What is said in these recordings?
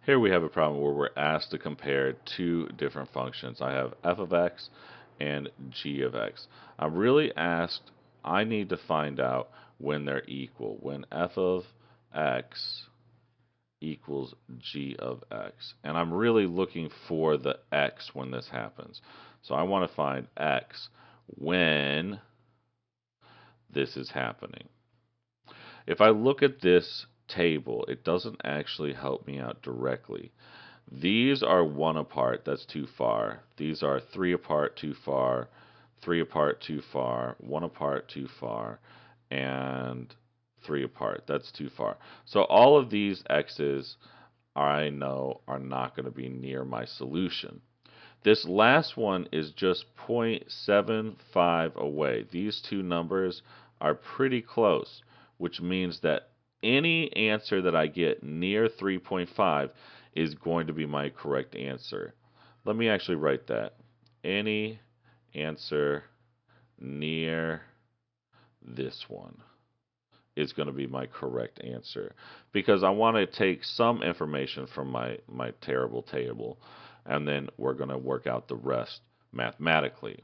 Here we have a problem where we're asked to compare two different functions. I have f of x and g of x. I'm really asked, I need to find out when they're equal, when f of x equals g of x. And I'm really looking for the x when this happens. So I want to find x when this is happening. If I look at this table, it doesn't actually help me out directly. These are 1 apart, that's too far. These are 3 apart, too far. 3 apart, too far. 1 apart, too far. And 3 apart, that's too far. So all of these x's I know are not going to be near my solution. This last one is just 0.75 away. These two numbers are pretty close, which means that any answer that I get near 3.5 is going to be my correct answer. Let me actually write that. Any answer near this one is going to be my correct answer, because I want to take some information from my terrible table, and then we're going to work out the rest mathematically.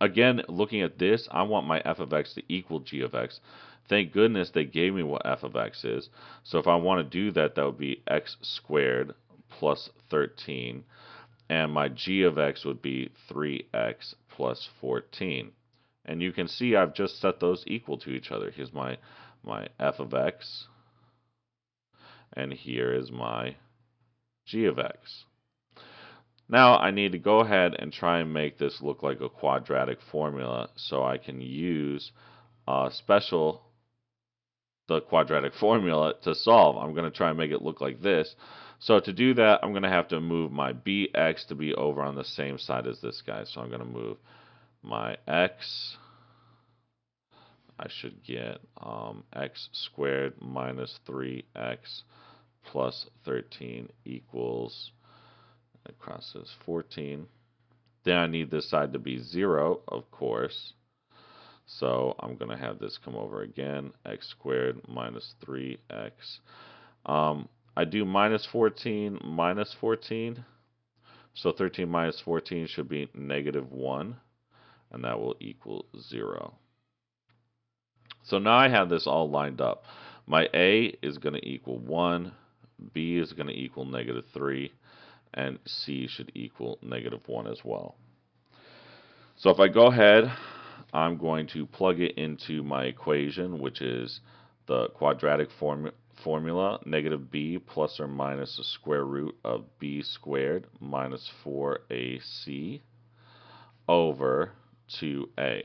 Again, looking at this, I want my f of x to equal g of x. Thank goodness they gave me what f of x is. So if I want to do that, that would be x squared plus 13, and my g of x would be 3x plus 14. And you can see I've just set those equal to each other. Here's my f of x, and here is my g of x. Now I need to go ahead and try and make this look like a quadratic formula so I can use the quadratic formula to solve. I'm going to try and make it look like this. So to do that, I'm going to have to move my bx to be over on the same side as this guy. So I'm going to move my x. I should get x squared minus 3x plus 13 equals, it crosses 14. Then I need this side to be 0, of course. So I'm going to have this come over again, x squared minus 3x. I do minus 14 minus 14. So 13 minus 14 should be negative 1, and that will equal 0. So now I have this all lined up. My A is going to equal 1, B is going to equal negative 3, and C should equal negative 1 as well. So if I go ahead, I'm going to plug it into my equation, which is the quadratic formula, negative b plus or minus the square root of b squared minus 4ac over 2a.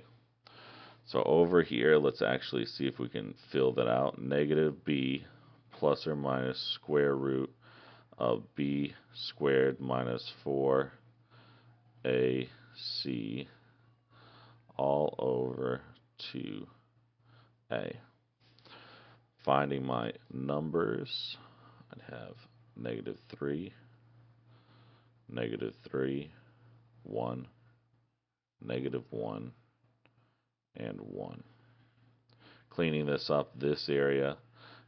So over here, let's actually see if we can fill that out. Negative b plus or minus square root of b squared minus 4ac all over 2a. Finding my numbers, I'd have negative 3, negative 3, 1, negative 1, and 1. Cleaning this up, this area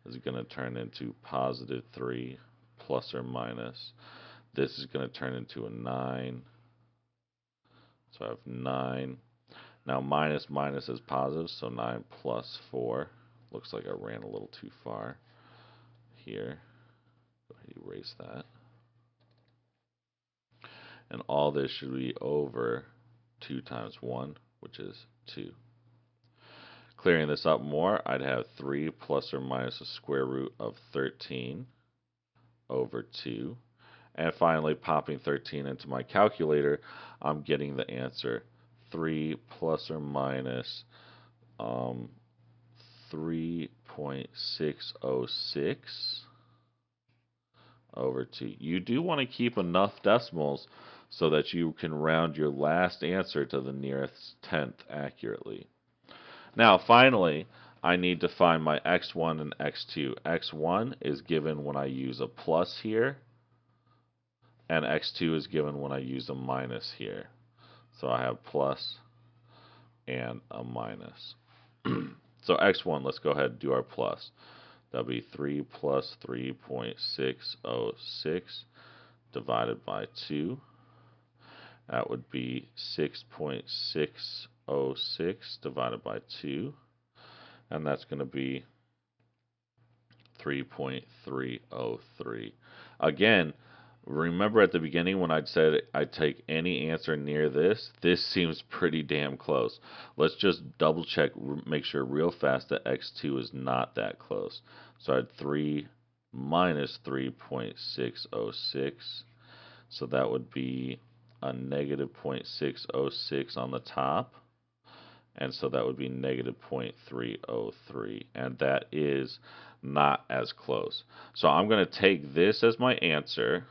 is going to turn into positive 3 plus or minus. This is going to turn into a 9. So I have 9. Now minus minus is positive, so 9 plus 4. Looks like I ran a little too far here. Go ahead and erase that. And all this should be over 2 times 1, which is 2. Clearing this up more, I'd have 3 plus or minus the square root of 13 over 2. And finally, popping 13 into my calculator, I'm getting the answer 3 plus or minus 3.606 over 2. You do want to keep enough decimals so that you can round your last answer to the nearest tenth accurately. Now, finally, I need to find my x1 and x2. x1 is given when I use a plus here, and x2 is given when I use a minus here. So I have plus and a minus. So x1, let's go ahead and do our plus. That'll be 3 plus 3.606 divided by 2. That would be 6.606 divided by 2. And that's going to be 3.303. Again, remember at the beginning when I'd said I'd take any answer near this? This seems pretty damn close. Let's just double check, make sure real fast that x2 is not that close. So I had 3 minus 3.606. So that would be a negative 0.606 on the top. And so that would be negative 0.303. And that is not as close. So I'm going to take this as my answer,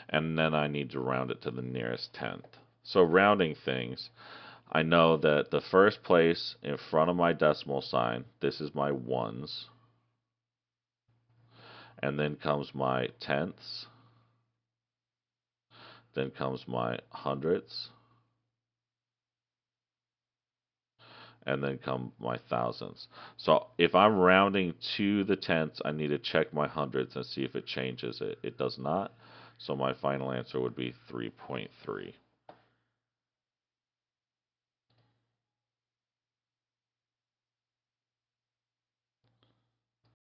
and then I need to round it to the nearest tenth. So rounding things, I know that the first place in front of my decimal sign, this is my ones, and then comes my tenths, then comes my hundredths, and then come my thousandths. So if I'm rounding to the tenths, I need to check my hundredths and see if it changes it. It does not. So my final answer would be 3.3.